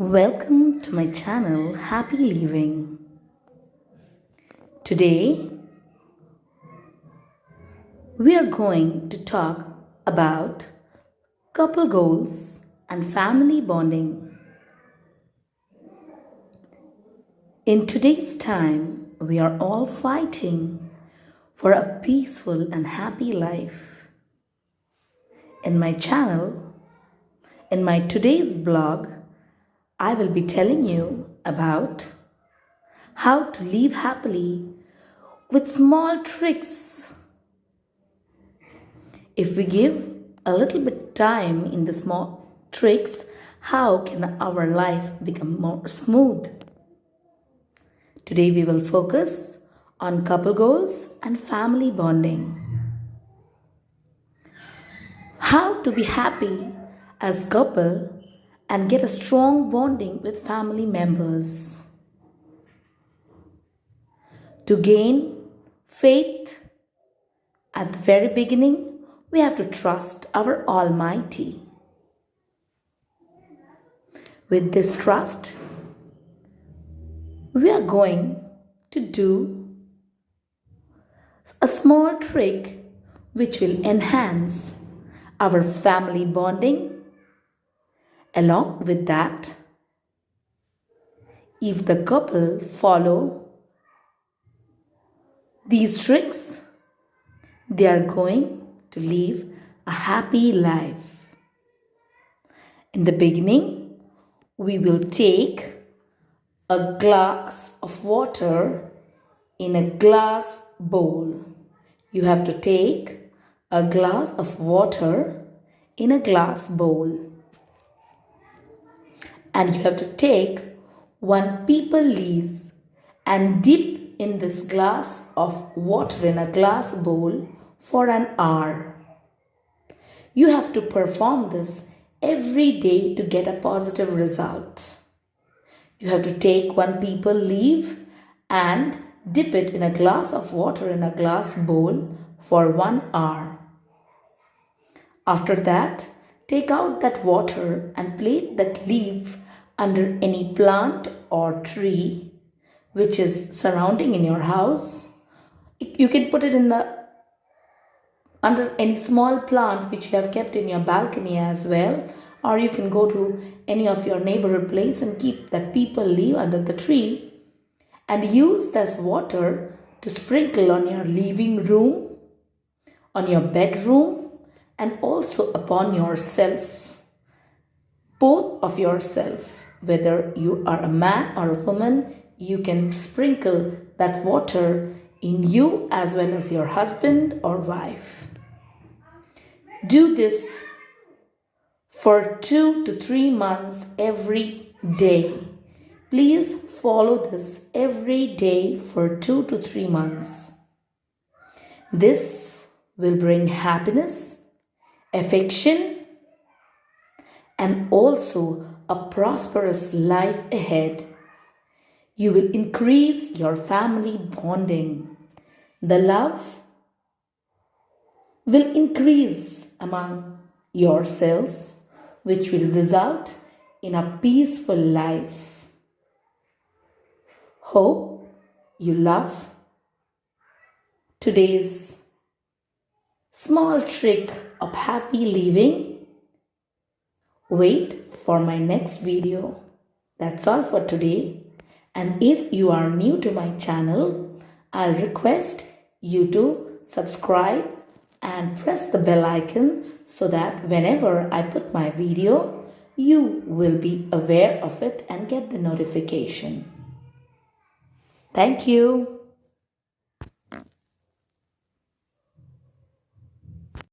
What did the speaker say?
Welcome to my channel Happy Living. Today we are going to talk about couple goals and family bonding. In today's time, we are all fighting for a peaceful and happy life. In my channel, in my today's blog, I will be telling you about how to live happily with small tricks. If we give a little bit time in the small tricks, how can our life become more smooth? Today we will focus on couple goals and family bonding. How to be happy as couple and get a strong bonding with family members. To gain faith at the very beginning, we have to trust our Almighty. With this trust, we are going to do a small trick which will enhance our family bonding. Along with that, if the couple follow these tricks, they are going to live a happy life. In the beginning, we will take a glass of water in a glass bowl. You have to take a glass of water in a glass bowl. And you have to take one peepal leaves and dip in this glass of water in a glass bowl for an hour. You have to perform this every day to get a positive result. You have to take one peepal leaf and dip it in a glass of water in a glass bowl for 1 hour. After that, take out that water and place that leaf under any plant or tree which is surrounding in your house. You can put it under any small plant which you have kept in your balcony as well, or you can go to any of your neighborhood place and keep that peepal leaf under the tree and use this water to sprinkle on your living room, on your bedroom, and also upon yourself, both of yourself. Whether you are a man or a woman, you can sprinkle that water in you as well as your husband or wife. Do this for 2 to 3 months every day. Please follow this every day for 2 to 3 months. This will bring happiness, affection, and also a prosperous life ahead. You will increase your family bonding. The love will increase among yourselves, which will result in a peaceful life. Hope you love today's small trick of happy living. Wait for my next video. That's all for today. And if you are new to my channel, I'll request you to subscribe and press the bell icon so that whenever I put my video, you will be aware of it and get the notification. Thank you.